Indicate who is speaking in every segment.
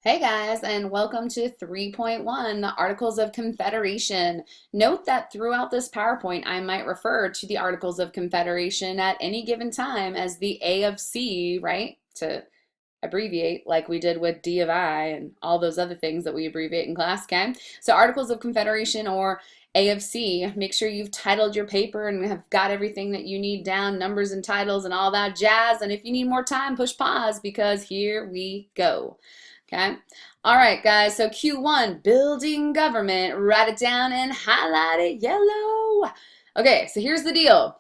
Speaker 1: Hey guys, and welcome to 3.1, the Articles of Confederation. Note that throughout this PowerPoint, I might refer to the Articles of Confederation at any given time as the A of C, right? To abbreviate like we did with D of I and all those other things that we abbreviate in class, okay? So Articles of Confederation or A of C, make sure you've titled your paper and have got everything that you need down, numbers and titles and all that jazz. And if you need more time, push pause because here we go. Okay. All right, guys. So Q1, building government. Write it down and highlight it yellow. Okay, so here's the deal.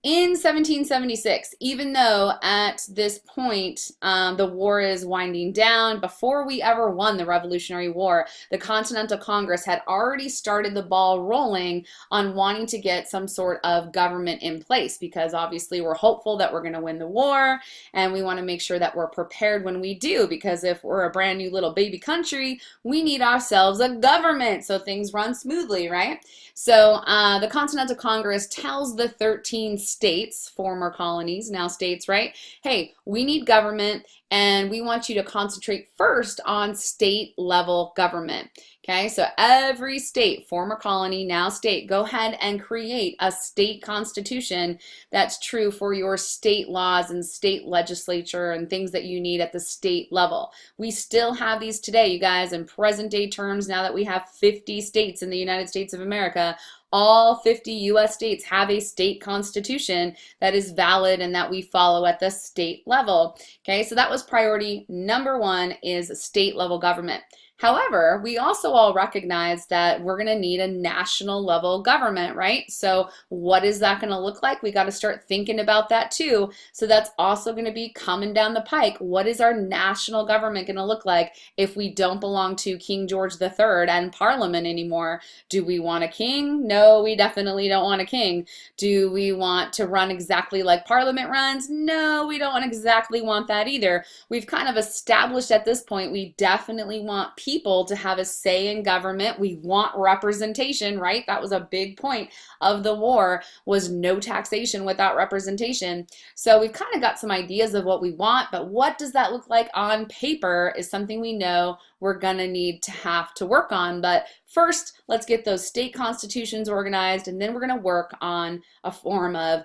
Speaker 1: In 1776, even though at this point the war is winding down, before we ever won the Revolutionary War, the Continental Congress had already started the ball rolling on wanting to get some sort of government in place because obviously we're hopeful that we're going to win the war and we want to make sure that we're prepared when we do, because if we're a brand new little baby country, we need ourselves a government so things run smoothly, right? So the Continental Congress tells the 13 states, former colonies, now states, right? Hey, we need government and we want you to concentrate first on state level government. Okay, so every state, former colony, now state, go ahead and create a state constitution that's true for your state laws and state legislature and things that you need at the state level. We still have these today, you guys, in present day terms, now that we have 50 states in the United States of America. All 50 U.S. states have a state constitution that is valid and that we follow at the state level. Okay, so that was priority number one, is state level government. However, we also all recognize that we're going to need a national level government, right? So what is that going to look like? We got to start thinking about that too. So that's also going to be coming down the pike. What is our national government going to look like if we don't belong to King George III and Parliament anymore? Do we want a king? No, we definitely don't want a king. Do we want to run exactly like Parliament runs? No, we don't exactly want that either. We've kind of established at this point we definitely want people to have a say in government. We want representation, right? That was a big point of the war, was no taxation without representation. So we've kind of got some ideas of what we want, but what does that look like on paper is something we know we're gonna need to have to work on. But first, let's get those state constitutions organized, and then we're gonna work on a form of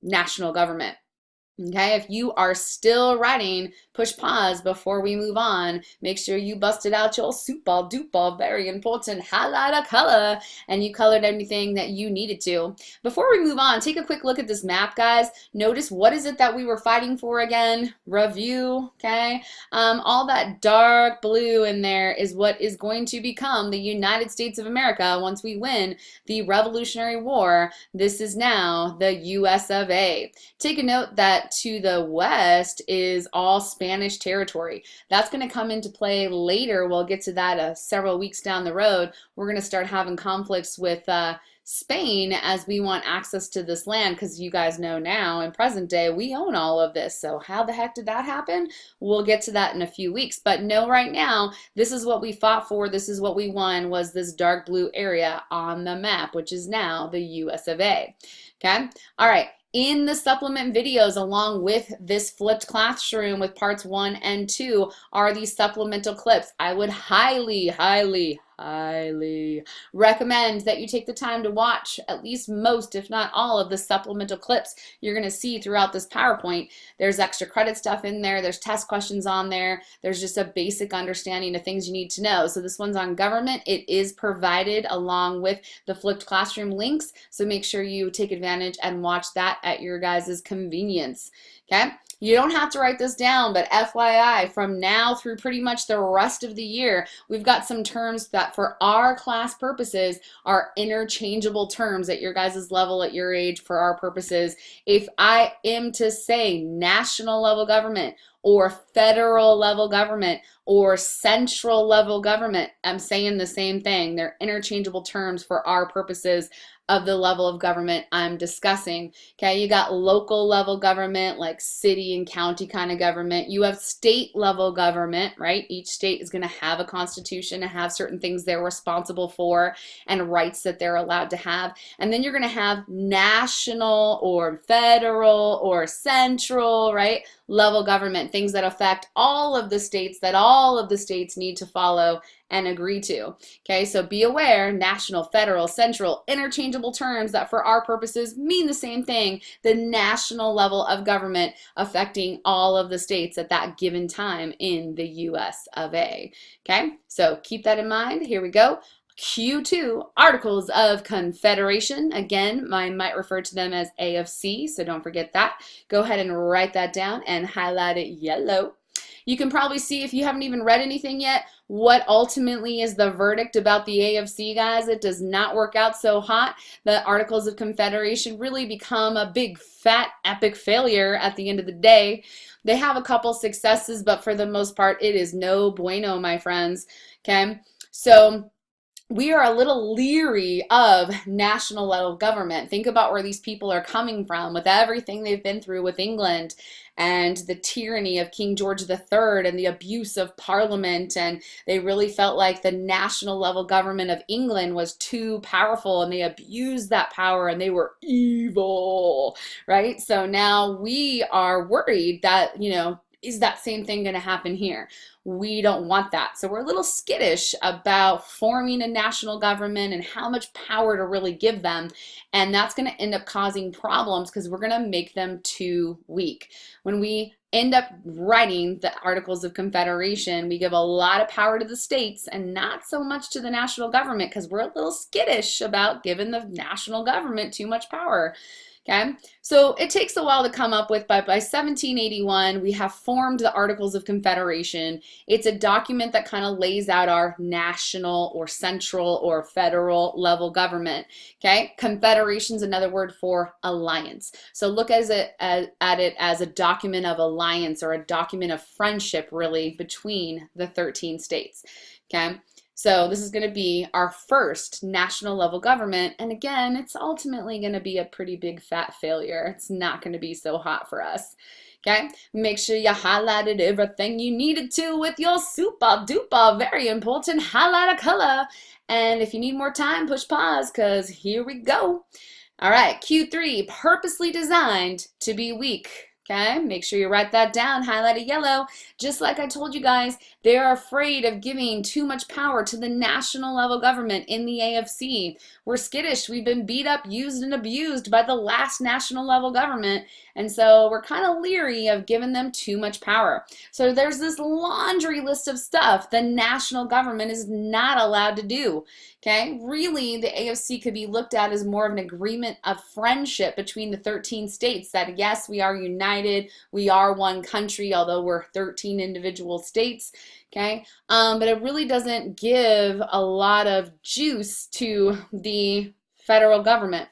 Speaker 1: national government. Okay, if you are still writing, push pause before we move on. Make sure you busted out your super duper, very important highlighter color, and you colored anything that you needed to. Before we move on, take a quick look at this map, guys. Notice what is it that we were fighting for again? Review, okay? All that dark blue in there is what is going to become the United States of America once we win the Revolutionary War. This is now the US of A. Take a note that to the west is all Spanish territory. That's going to come into play later. We'll get to that several weeks down the road. We're going to start having conflicts with Spain as we want access to this land, because you guys know now in present day we own all of this. So how the heck did that happen? We'll get to that in a few weeks, but know right now this is what we fought for. This is what we won, was this dark blue area on the map, which is now the US of A. Okay, all right. In the supplement videos, along with this flipped classroom with parts 1 and 2, are these supplemental clips. I would highly recommend that you take the time to watch at least most, if not all, of the supplemental clips you're going to see throughout this PowerPoint. There's extra credit stuff in there. There's test questions on there. There's just a basic understanding of things you need to know. So this one's on government. It is provided along with the flipped classroom links. So make sure you take advantage and watch that at your guys' convenience. Okay? You don't have to write this down, but FYI, from now through pretty much the rest of the year, we've got some terms that for our class purposes are interchangeable terms at your guys' level, at your age, for our purposes. If I am to say national level government or federal level government or central level government, I'm saying the same thing. They're interchangeable terms for our purposes of the level of government I'm discussing. Okay, you got local level government, like city and county kind of government. You have state level government, right? Each state is going to have a constitution and have certain things they're responsible for and rights that they're allowed to have. And then you're going to have national or federal or central, right? level government, things that affect all of the states that all of the states need to follow and agree to. Okay, so be aware, national, federal, central, interchangeable terms that for our purposes mean the same thing, the national level of government affecting all of the states at that given time in the US of A. Okay, so keep that in mind. Here we go. Q2, Articles of Confederation. Again, I might refer to them as A of C, so don't forget that. Go ahead and write that down and highlight it yellow. You can probably see, if you haven't even read anything yet, what ultimately is the verdict about the A of C, guys. It does not work out so hot. The Articles of Confederation really become a big, fat, epic failure at the end of the day. They have a couple successes, but for the most part, it is no bueno, my friends. Okay, so we are a little leery of national level government. Think about where these people are coming from with everything they've been through with England and the tyranny of King George III and the abuse of Parliament, and they really felt like the national level government of England was too powerful and they abused that power and they were evil, right? So now we are worried that, you know, is that same thing going to happen here? We don't want that. So we're a little skittish about forming a national government and how much power to really give them. And that's going to end up causing problems because we're going to make them too weak. When we end up writing the Articles of Confederation, we give a lot of power to the states and not so much to the national government because we're a little skittish about giving the national government too much power. Okay, so it takes a while to come up with, but by 1781, we have formed the Articles of Confederation. It's a document that kind of lays out our national or central or federal level government. Okay, Confederation is another word for alliance. So look at it as a document of alliance or a document of friendship, really, between the 13 states. Okay. So this is going to be our first national level government. And again, it's ultimately going to be a pretty big fat failure. It's not going to be so hot for us. Okay, make sure you highlighted everything you needed to with your super duper, very important highlighter color. And if you need more time, push pause because here we go. All right, Q3, purposely designed to be weak. Okay, make sure you write that down, highlight it yellow. Just like I told you guys, they are afraid of giving too much power to the national level government in the AFC. We're skittish. We've been beat up, used, and abused by the last national level government. And so we're kind of leery of giving them too much power. So there's this laundry list of stuff the national government is not allowed to do. Okay, really, the AFC could be looked at as more of an agreement of friendship between the 13 states that, yes, we are united, we are one country, although we're 13 individual states. Okay, but it really doesn't give a lot of juice to the federal government.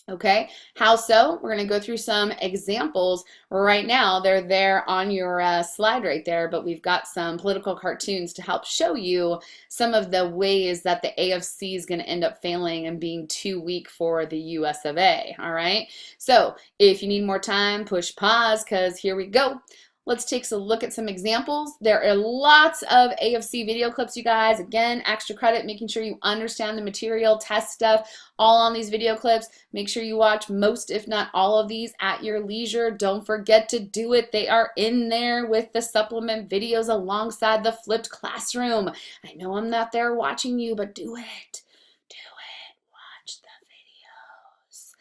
Speaker 1: Okay, how so? We're going to go through some examples right now. They're there on your slide right there, but we've got some political cartoons to help show you some of the ways that the AFC is going to end up failing and being too weak for the US of A. All right, so if you need more time, push pause because here we go. Let's take a look at some examples. There are lots of AFC video clips, you guys. Again, extra credit, making sure you understand the material, test stuff, all on these video clips. Make sure you watch most, if not all of these at your leisure. Don't forget to do it. They are in there with the supplement videos alongside the flipped classroom. I know I'm not there watching you, but do it. Do it. Watch the videos.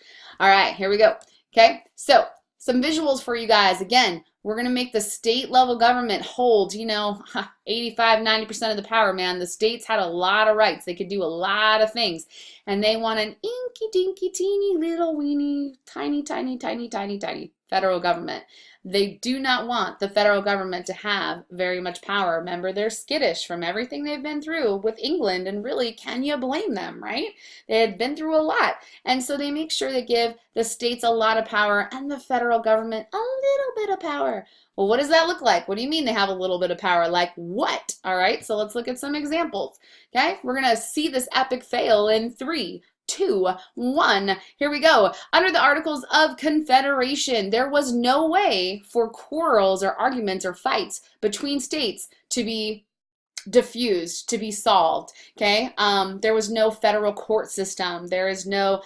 Speaker 1: All right, here we go. Okay, so some visuals for you guys. Again, we're going to make the state level government hold, 85, 90% of the power, man. The states had a lot of rights. They could do a lot of things. And they want an inky dinky teeny little weeny tiny federal government. They do not want the federal government to have very much power. Remember, they're skittish from everything they've been through with England, and really, can you blame them, right? They had been through a lot, and so they make sure they give the states a lot of power and the federal government a little bit of power. Well, what does that look like? What do you mean they have a little bit of power? Like what? All right, so let's look at some examples. Okay, we're going to see this epic fail in 3, 2, 1. Here we go. Under the Articles of Confederation, there was no way for quarrels or arguments or fights between states to be diffused, to be solved. Okay, there was no federal court system. There is no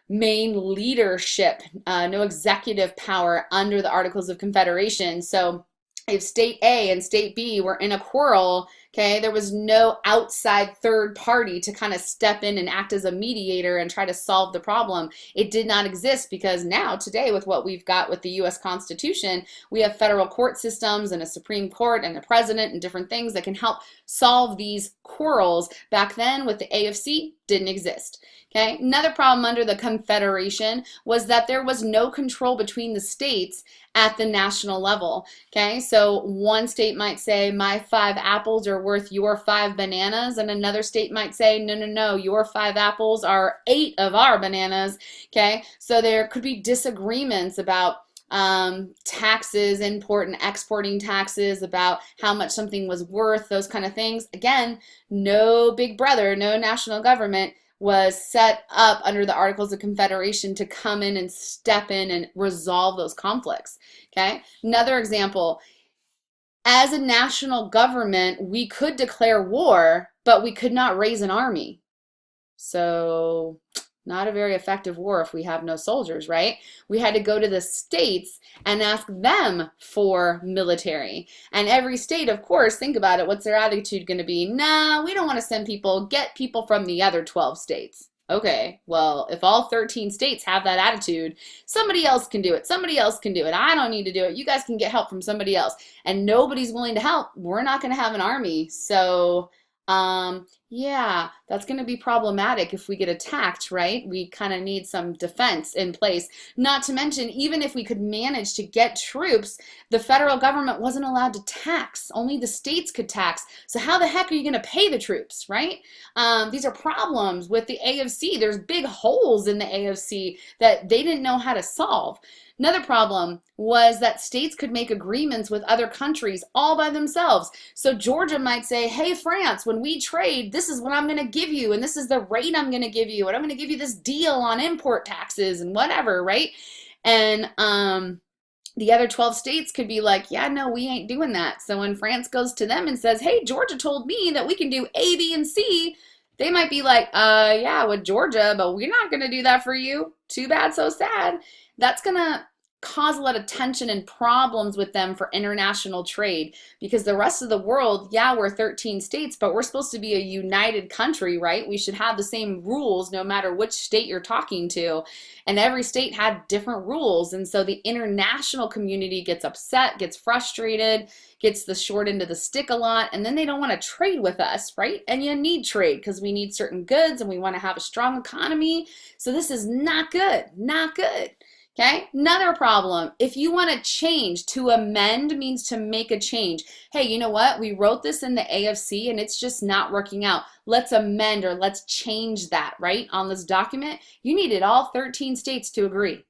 Speaker 1: main leadership, no executive power under the Articles of Confederation. So if state A and state B were in a quarrel, okay, there was no outside third party to kind of step in and act as a mediator and try to solve the problem. It did not exist because now, today, with what we've got with the US Constitution, we have federal court systems and a Supreme Court and a president and different things that can help solve these quarrels. Back then, with the AFC, didn't exist. Okay, another problem under the Confederation was that there was no control between the states at the national level. Okay, so one state might say, my 5 apples are worth your 5 bananas, and another state might say, no, no, no, your 5 apples are 8 of our bananas. Okay, so there could be disagreements about taxes, import and exporting taxes, about how much something was worth, those kind of things. Again, no big brother, no national government was set up under the Articles of Confederation to come in and step in and resolve those conflicts. Okay, another example, as a national government, we could declare war, but we could not raise an army. So not a very effective war if we have no soldiers, right? We had to go to the states and ask them for military. And every state, of course, think about it, what's their attitude going to be? Nah, we don't want to send people, get people from the other 12 states. Okay, well, if all 13 states have that attitude, somebody else can do it. Somebody else can do it. I don't need to do it. You guys can get help from somebody else. And nobody's willing to help. We're not going to have an army. So yeah, that's going to be problematic if we get attacked, right? We kind of need some defense in place. Not to mention, even if we could manage to get troops, the federal government wasn't allowed to tax. Only the states could tax. So how the heck are you going to pay the troops, right? These are problems with the AFC. There's big holes in the AFC that they didn't know how to solve. Another problem was that states could make agreements with other countries all by themselves. So Georgia might say, hey, France, when we trade, this is what I'm going to give you, and this is the rate I'm going to give you, and I'm going to give you this deal on import taxes and whatever, right? And the other 12 states could be like, yeah, no, we ain't doing that. So when France goes to them and says, hey, Georgia told me that we can do A, B, and C, they might be like, yeah, with Georgia, but we're not going to do that for you. Too bad, so sad. That's going to cause a lot of tension and problems with them for international trade, because the rest of the world, yeah, we're 13 states, but we're supposed to be a united country, right? We should have the same rules no matter which state you're talking to. And every state had different rules. And so the international community gets upset, gets frustrated, gets the short end of the stick a lot, and then they don't want to trade with us, right? And you need trade because we need certain goods and we want to have a strong economy. So this is not good, not good. Okay, another problem, if you want to change, to amend means to make a change. Hey, you know what? We wrote this in the AFC and it's just not working out. Let's amend, or let's change that, right? On this document, you needed all 13 states to agree.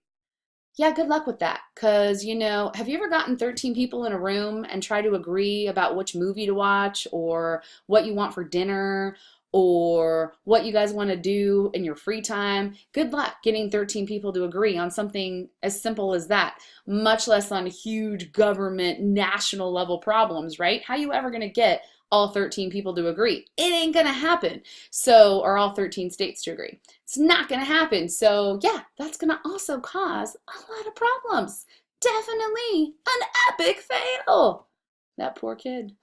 Speaker 1: Yeah, good luck with that. Because, you know, have you ever gotten 13 people in a room and try to agree about which movie to watch, or what you want for dinner, or what you guys want to do in your free time? Good luck getting 13 people to agree on something as simple as that, much less on huge government, national level problems, right? How are you ever going to get all 13 people to agree? It ain't going to happen. So, or all 13 states to agree. It's not going to happen. So, yeah, that's going to also cause a lot of problems. Definitely an epic fail. That poor kid.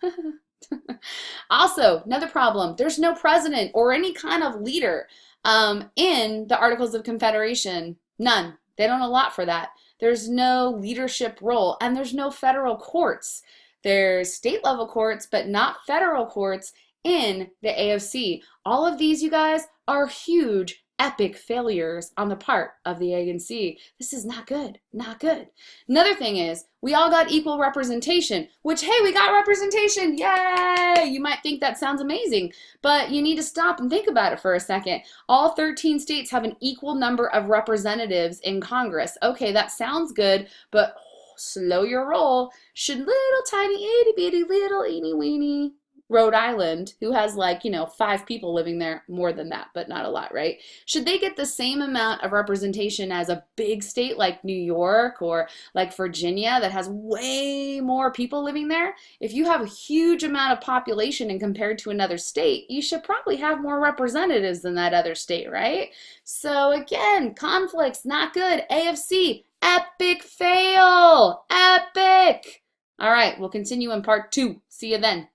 Speaker 1: Also, another problem, there's no president or any kind of leader in the Articles of Confederation. None. They don't allot for that. There's no leadership role, and there's no federal courts. There's state level courts, but not federal courts in the AFC. All of these, you guys, are huge, epic failures on the part of the ANC. This is not good, not good. Another thing is, we all got equal representation, which, hey, we got representation, yay! You might think that sounds amazing, but you need to stop and think about it for a second. All 13 states have an equal number of representatives in Congress. Okay, that sounds good, but slow your roll. Should little tiny itty bitty little eeny weeny Rhode Island, who has like, 5 people living there, more than that, but not a lot, right? Should they get the same amount of representation as a big state like New York or like Virginia that has way more people living there? If you have a huge amount of population and compared to another state, you should probably have more representatives than that other state, right? So again, conflicts, not good. AFC, epic fail. Epic. All right, we'll continue in part 2. See you then.